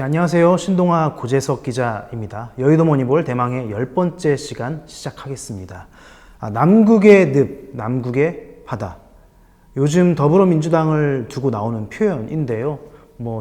네, 안녕하세요. 신동아 고재석 기자입니다. 여의도 모니볼 대망의 10번째 시간 시작하겠습니다. 남국의 늪, 남국의 바다. 요즘 더불어민주당을 두고 나오는 표현인데요.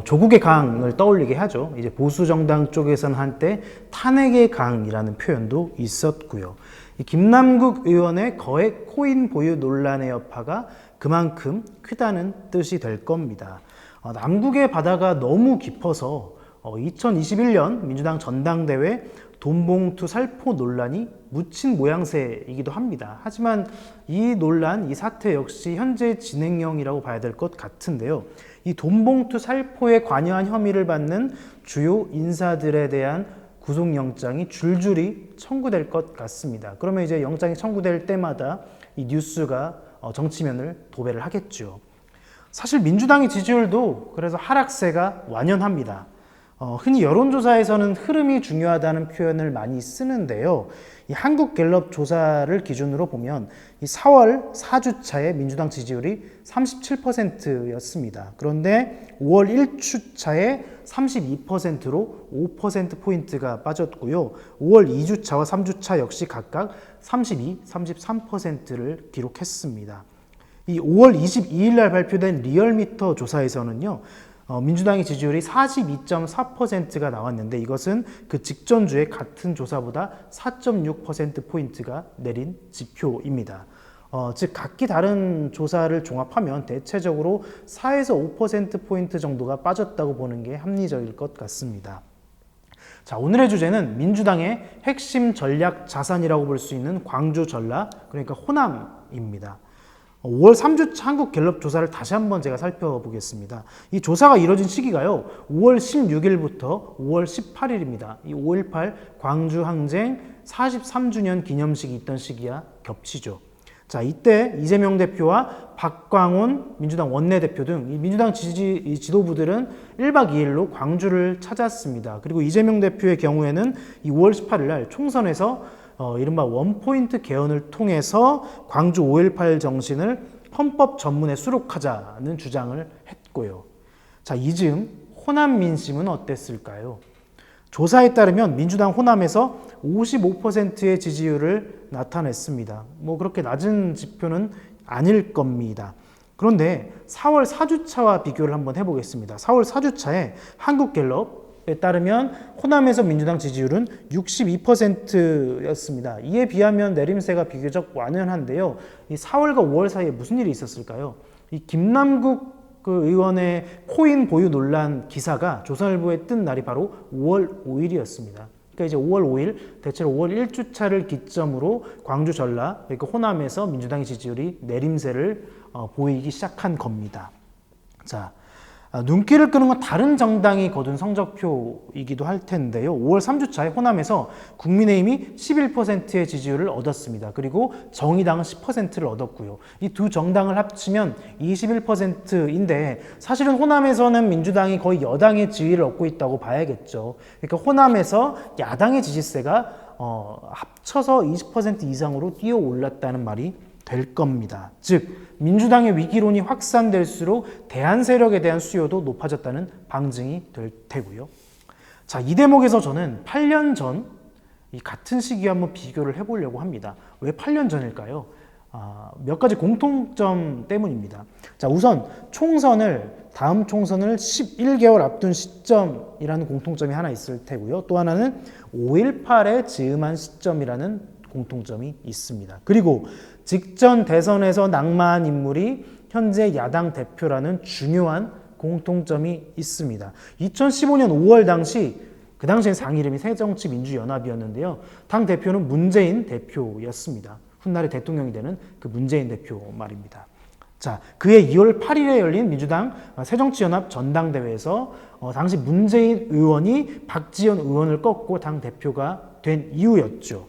조국의 강을 떠올리게 하죠. 이제 보수정당 쪽에서는 한때 탄핵의 강이라는 표현도 있었고요. 이 김남국 의원의 거액 코인 보유 논란의 여파가 그만큼 크다는 뜻이 될 겁니다. 남국의 바다가 너무 깊어서 2021년 민주당 전당대회 돈봉투 살포 논란이 묻힌 모양새이기도 합니다. 하지만 이 논란, 이 사태 역시 현재 진행형이라고 봐야 될 것 같은데요. 이 돈봉투 살포에 관여한 혐의를 받는 주요 인사들에 대한 구속영장이 줄줄이 청구될 것 같습니다. 그러면 이제 영장이 청구될 때마다 이 뉴스가 정치면을 도배를 하겠죠. 사실 민주당의 지지율도 그래서 하락세가 완연합니다. 흔히 여론조사에서는 흐름이 중요하다는 표현을 많이 쓰는데요. 이 한국갤럽 조사를 기준으로 보면 이 4월 4주차에 민주당 지지율이 37%였습니다. 그런데 5월 1주차에 32%로 5%포인트가 빠졌고요. 5월 2주차와 3주차 역시 각각 32, 33%를 기록했습니다. 이 5월 22일 날 발표된 리얼미터 조사에서는요. 민주당의 지지율이 42.4%가 나왔는데 이것은 그 직전주의 같은 조사보다 4.6%포인트가 내린 지표입니다. 즉 각기 다른 조사를 종합하면 대체적으로 4에서 5%포인트 정도가 빠졌다고 보는 게 합리적일 것 같습니다. 자, 오늘의 주제는 민주당의 핵심 전략 자산이라고 볼 수 있는 광주 전라, 그러니까 호남입니다. 5월 3주차 한국갤럽 조사를 다시 한번 제가 살펴보겠습니다. 이 조사가 이뤄진 시기가요. 5월 16일부터 5월 18일입니다. 이 5.18 광주 항쟁 43주년 기념식이 있던 시기와 겹치죠. 자, 이때 이재명 대표와 박광온 민주당 원내대표 등 이 민주당 지도부들은 1박 2일로 광주를 찾았습니다. 그리고 이재명 대표의 경우에는 이 5월 18일 날 총선에서 이른바 원포인트 개헌을 통해서 광주 5.18 정신을 헌법 전문에 수록하자는 주장을 했고요. 자, 이즈음 호남 민심은 어땠을까요? 조사에 따르면 민주당 호남에서 55%의 지지율을 나타냈습니다. 그렇게 낮은 지표는 아닐 겁니다. 그런데 4월 4주차와 비교를 한번 해보겠습니다. 4월 4주차에 한국갤럽에 따르면 호남에서 민주당 지지율은 62%였습니다. 이에 비하면 내림세가 비교적 완연한데요. 이 4월과 5월 사이에 무슨 일이 있었을까요? 이 김남국 의원의 코인 보유 논란 기사가 조선일보에 뜬 날이 바로 5월 5일이었습니다. 그러니까 이제 5월 5일, 대체로 5월 1주차를 기점으로 광주 전라, 그러니까 호남에서 민주당의 지지율이 내림세를 보이기 시작한 겁니다. 자, 눈길을 끄는 건 다른 정당이 거둔 성적표이기도 할 텐데요. 5월 3주차에 호남에서 국민의힘이 11%의 지지율을 얻었습니다. 그리고 정의당은 10%를 얻었고요. 이 두 정당을 합치면 21%인데 사실은 호남에서는 민주당이 거의 여당의 지위를 얻고 있다고 봐야겠죠. 그러니까 호남에서 야당의 지지세가 합쳐서 20% 이상으로 뛰어 올랐다는 말이 될 겁니다. 즉 민주당의 위기론이 확산될수록 대안 세력에 대한 수요도 높아졌다는 방증이 될 테고요. 자, 이 대목에서 저는 8년 전 이 같은 시기에 한번 비교를 해보려고 합니다. 왜 8년 전일까요? 몇 가지 공통점 때문입니다. 자, 우선 다음 총선을 11개월 앞둔 시점이라는 공통점이 하나 있을 테고요. 또 하나는 5.18에 즈음한 시점이라는 공통점이 있습니다. 그리고 직전 대선에서 낙마한 인물이 현재 야당 대표라는 중요한 공통점이 있습니다. 2015년 5월 그 당시엔 당 이름이 새정치민주연합이었는데요. 당 대표는 문재인 대표였습니다. 훗날에 대통령이 되는 그 문재인 대표 말입니다. 자, 그해 2월 8일에 열린 민주당 새정치연합 전당대회에서 당시 문재인 의원이 박지원 의원을 꺾고 당 대표가 된 이유였죠.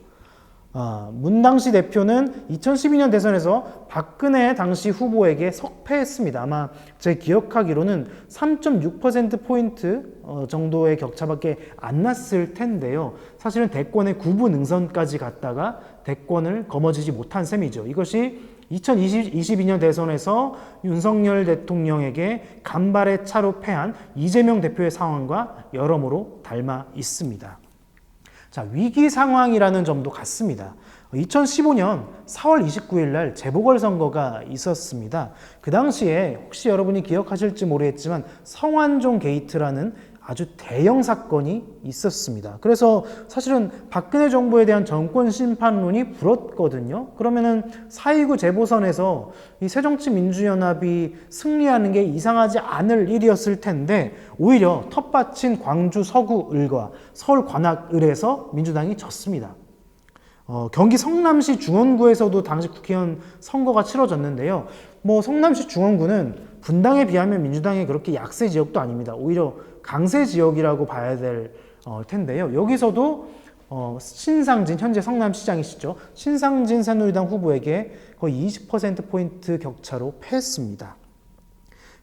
문 당시 대표는 2012년 대선에서 박근혜 당시 후보에게 석패했습니다. 아마 제 기억하기로는 3.6%포인트 정도의 격차밖에 안 났을 텐데요. 사실은 대권의 9부 능선까지 갔다가 대권을 거머쥐지 못한 셈이죠. 이것이 2022년 대선에서 윤석열 대통령에게 간발의 차로 패한 이재명 대표의 상황과 여러모로 닮아 있습니다. 자, 위기 상황이라는 점도 같습니다. 2015년 4월 29일 날 재보궐선거가 있었습니다. 그 당시에 혹시 여러분이 기억하실지 모르겠지만 성완종 게이트라는 아주 대형 사건이 있었습니다. 그래서 사실은 박근혜 정부에 대한 정권 심판론이 불었거든요. 그러면은 4.29 재보선에서 이 새정치민주연합이 승리하는 게 이상하지 않을 일이었을 텐데 오히려 텃밭인 광주 서구을과 서울 관악을에서 민주당이 졌습니다. 경기 성남시 중원구에서도 당시 국회의원 선거가 치러졌는데요. 성남시 중원구는 분당에 비하면 민주당의 그렇게 약세 지역도 아닙니다. 오히려 강세 지역이라고 봐야 될 텐데요. 여기서도 신상진, 현재 성남시장이시죠. 신상진 새누리당 후보에게 거의 20%포인트 격차로 패했습니다.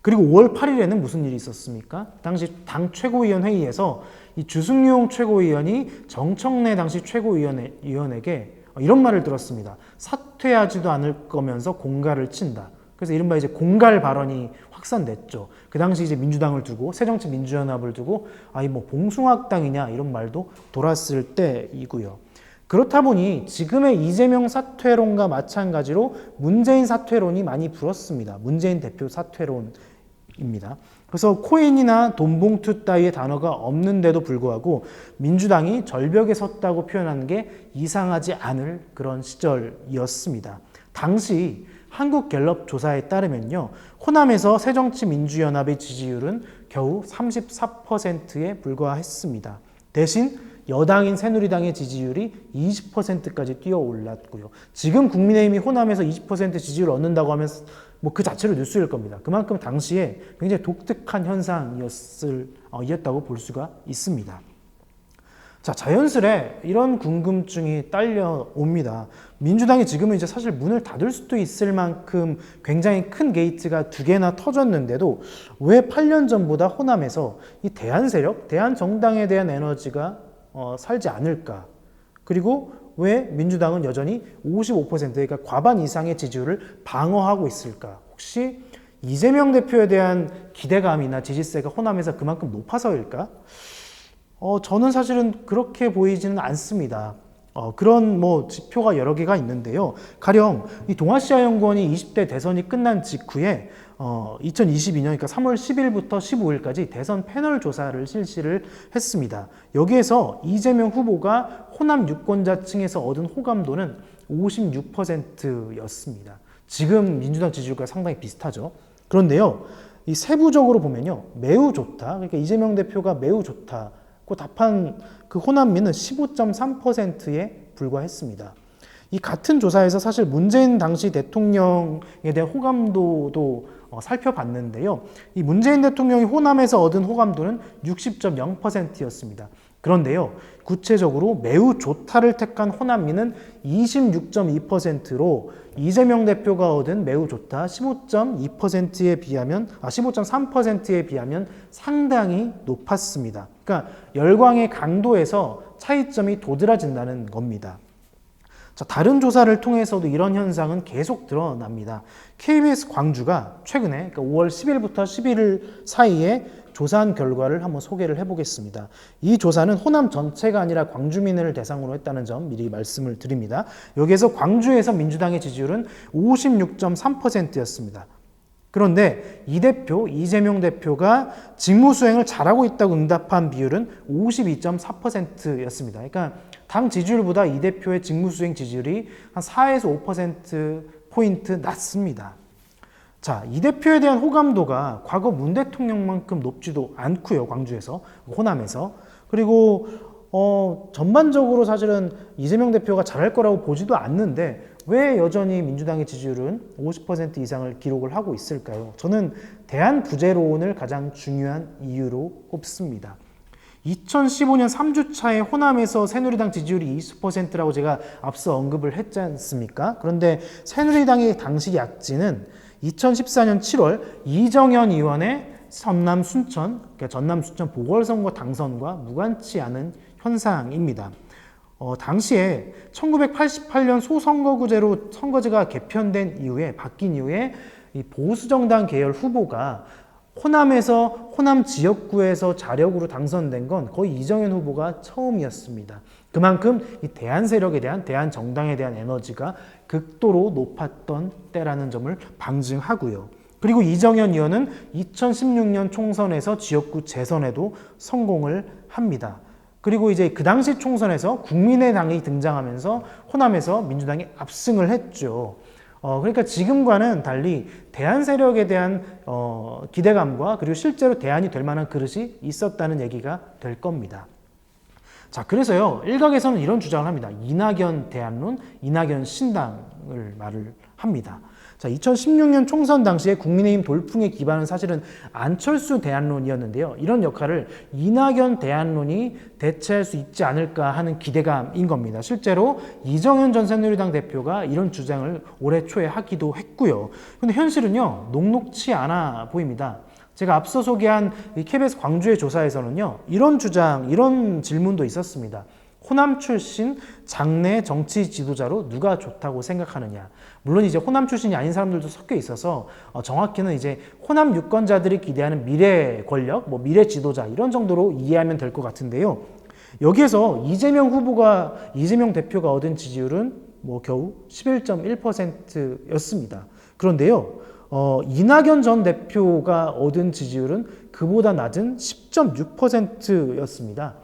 그리고 5월 8일에는 무슨 일이 있었습니까? 당시 당 최고위원 회의에서 이 주승용 최고위원이 정청래 당시 최고위원에게 이런 말을 들었습니다. 사퇴하지도 않을 거면서 공갈을 친다. 그래서 이른바 이제 공갈 발언이 확산됐죠. 그 당시 이제 민주당을 두고 새정치민주연합을 두고 봉숭아학당이냐 이런 말도 돌았을 때이고요. 그렇다 보니 지금의 이재명 사퇴론과 마찬가지로 문재인 사퇴론이 많이 불었습니다. 문재인 대표 사퇴론입니다. 그래서 코인이나 돈봉투 따위의 단어가 없는데도 불구하고 민주당이 절벽에 섰다고 표현하는 게 이상하지 않을 그런 시절이었습니다. 당시 한국갤럽 조사에 따르면요, 호남에서 새정치민주연합의 지지율은 겨우 34%에 불과했습니다. 대신 여당인 새누리당의 지지율이 20%까지 뛰어올랐고요. 지금 국민의힘이 호남에서 20% 지지율을 얻는다고 하면 그 자체로 뉴스일 겁니다. 그만큼 당시에 굉장히 독특한 현상이었다고 볼 수가 있습니다. 자, 자연스레 이런 궁금증이 딸려옵니다. 민주당이 지금은 이제 사실 문을 닫을 수도 있을 만큼 굉장히 큰 게이트가 2개나 터졌는데도 왜 8년 전보다 호남에서 이 대한 세력, 대한 정당에 대한 에너지가 살지 않을까? 그리고 왜 민주당은 여전히 55%, 그러니까 과반 이상의 지지율을 방어하고 있을까? 혹시 이재명 대표에 대한 기대감이나 지지세가 호남에서 그만큼 높아서일까? 저는 사실은 그렇게 보이지는 않습니다. 그런 지표가 여러 개가 있는데요. 가령 이 동아시아연구원이 20대 대선이 끝난 직후에 2022년, 그러니까 3월 10일부터 15일까지 대선 패널 조사를 실시를 했습니다. 여기에서 이재명 후보가 호남 유권자층에서 얻은 호감도는 56%였습니다. 지금 민주당 지지율과 상당히 비슷하죠. 그런데요, 이 세부적으로 보면요, 매우 좋다. 그러니까 이재명 대표가 매우 좋다. 그 답한 그 호남민은 15.3%에 불과했습니다. 이 같은 조사에서 사실 문재인 당시 대통령에 대한 호감도도 살펴봤는데요. 이 문재인 대통령이 호남에서 얻은 호감도는 60.0%였습니다. 그런데요, 구체적으로 매우 좋다를 택한 호남민은 26.2%로 이재명 대표가 얻은 매우 좋다 15.3%에 비하면 상당히 높았습니다. 그러니까 열광의 강도에서 차이점이 도드라진다는 겁니다. 자, 다른 조사를 통해서도 이런 현상은 계속 드러납니다. KBS 광주가 최근에, 그러니까 5월 10일부터 11일 사이에 조사한 결과를 한번 소개를 해보겠습니다. 이 조사는 호남 전체가 아니라 광주민을 대상으로 했다는 점 미리 말씀을 드립니다. 여기에서 광주에서 민주당의 지지율은 56.3%였습니다. 그런데 이재명 대표가 직무 수행을 잘하고 있다고 응답한 비율은 52.4%였습니다. 그러니까 당 지지율보다 이 대표의 직무 수행 지지율이 한 4에서 5%포인트 낮습니다. 자, 이 대표에 대한 호감도가 과거 문 대통령만큼 높지도 않고요. 광주에서, 호남에서. 그리고 전반적으로 사실은 이재명 대표가 잘할 거라고 보지도 않는데 왜 여전히 민주당의 지지율은 50% 이상을 기록을 하고 있을까요? 저는 대한부재론을 가장 중요한 이유로 꼽습니다. 2015년 3주차에 호남에서 새누리당 지지율이 20%라고 제가 앞서 언급을 했지 않습니까? 그런데 새누리당의 당시 약진은 2014년 7월 이정현 의원의 전남 순천 보궐선거 당선과 무관치 않은 현상입니다. 당시에 1988년 소선거구제로 선거제가 개편된 이후에, 바뀐 이후에 이 보수정당 계열 후보가 호남 지역구에서 자력으로 당선된 건 거의 이정현 후보가 처음이었습니다. 그만큼 이 대한 세력에 대한, 대한 정당에 대한 에너지가 극도로 높았던 때라는 점을 방증하고요. 그리고 이정현 의원은 2016년 총선에서 지역구 재선에도 성공을 합니다. 그리고 이제 그 당시 총선에서 국민의당이 등장하면서 호남에서 민주당이 압승을 했죠. 그러니까 지금과는 달리 대한 세력에 대한 기대감과 그리고 실제로 대안이 될 만한 그릇이 있었다는 얘기가 될 겁니다. 자, 그래서요, 일각에서는 이런 주장을 합니다. 이낙연 대안론, 이낙연 신당을 말을 합니다. 자, 2016년 총선 당시에 국민의힘 돌풍의 기반은 사실은 안철수 대안론이었는데요. 이런 역할을 이낙연 대안론이 대체할 수 있지 않을까 하는 기대감인 겁니다. 실제로 이정현 전 새누리당 대표가 이런 주장을 올해 초에 하기도 했고요. 근데 현실은요, 녹록치 않아 보입니다. 제가 앞서 소개한 KBS 광주의 조사에서는요, 이런 주장, 이런 질문도 있었습니다. 호남 출신 장내 정치 지도자로 누가 좋다고 생각하느냐. 물론 이제 호남 출신이 아닌 사람들도 섞여 있어서 정확히는 이제 호남 유권자들이 기대하는 미래 권력, 뭐 미래 지도자 이런 정도로 이해하면 될 것 같은데요. 여기에서 이재명 대표가 얻은 지지율은 뭐 겨우 11.1%였습니다. 그런데요, 이낙연 전 대표가 얻은 지지율은 그보다 낮은 10.6%였습니다.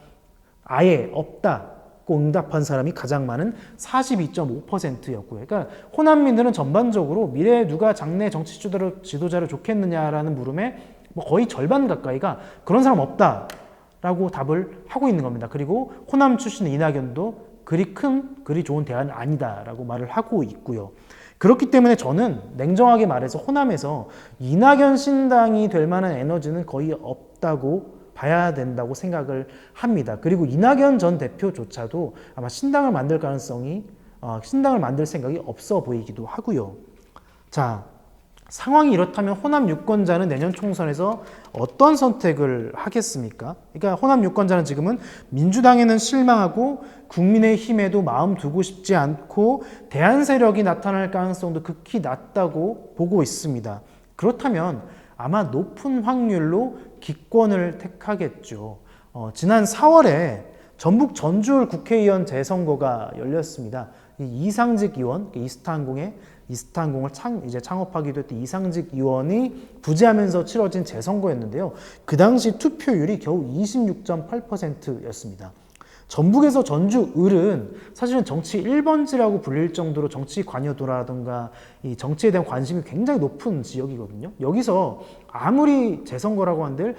아예 없다고 응답한 사람이 가장 많은 42.5%였고요. 그러니까 호남민들은 전반적으로 미래에 누가 장래 정치 지도자를 좋겠느냐라는 물음에 뭐 거의 절반 가까이가 그런 사람 없다라고 답을 하고 있는 겁니다. 그리고 호남 출신 이낙연도 그리 좋은 대안은 아니다라고 말을 하고 있고요. 그렇기 때문에 저는 냉정하게 말해서 호남에서 이낙연 신당이 될 만한 에너지는 거의 없다고 봐야 된다고 생각을 합니다. 그리고 이낙연 전 대표조차도 아마 신당을 만들 생각이 없어 보이기도 하고요. 자, 상황이 이렇다면 호남 유권자는 내년 총선에서 어떤 선택을 하겠습니까? 그러니까 호남 유권자는 지금은 민주당에는 실망하고 국민의힘에도 마음 두고 싶지 않고 대안 세력이 나타날 가능성도 극히 낮다고 보고 있습니다. 그렇다면 아마 높은 확률로 기권을 택하겠죠. 지난 4월에 전북 전주울 국회의원 재선거가 열렸습니다. 이상직 의원, 이스타항공을 창업하기도 했던 이상직 의원이 부재하면서 치러진 재선거였는데요. 그 당시 투표율이 겨우 26.8%였습니다. 전북에서 전주을은 사실은 정치 1번지라고 불릴 정도로 정치 관여도라든가 이 정치에 대한 관심이 굉장히 높은 지역이거든요. 여기서 아무리 재선거라고 한들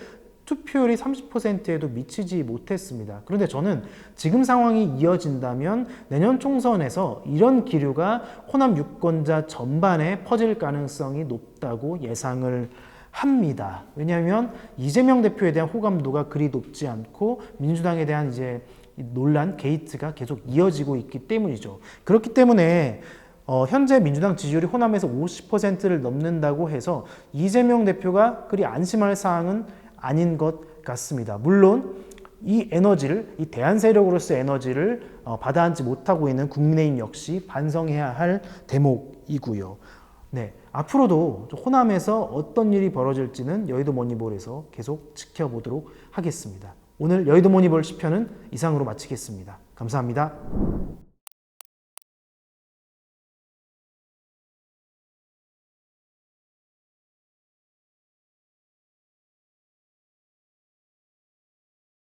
투표율이 30%에도 미치지 못했습니다. 그런데 저는 지금 상황이 이어진다면 내년 총선에서 이런 기류가 호남 유권자 전반에 퍼질 가능성이 높다고 예상을 합니다. 왜냐하면 이재명 대표에 대한 호감도가 그리 높지 않고 민주당에 대한 이제 논란, 게이트가 계속 이어지고 있기 때문이죠. 그렇기 때문에 현재 민주당 지지율이 호남에서 50%를 넘는다고 해서 이재명 대표가 그리 안심할 사항은 아닌 것 같습니다. 물론 이 대안 세력으로서의 에너지를 받아안지 못하고 있는 국민의힘 역시 반성해야 할 대목이고요. 네, 앞으로도 호남에서 어떤 일이 벌어질지는 여의도 머니볼에서 계속 지켜보도록 하겠습니다. 오늘 여의도 모니볼 10편은 이상으로 마치겠습니다. 감사합니다.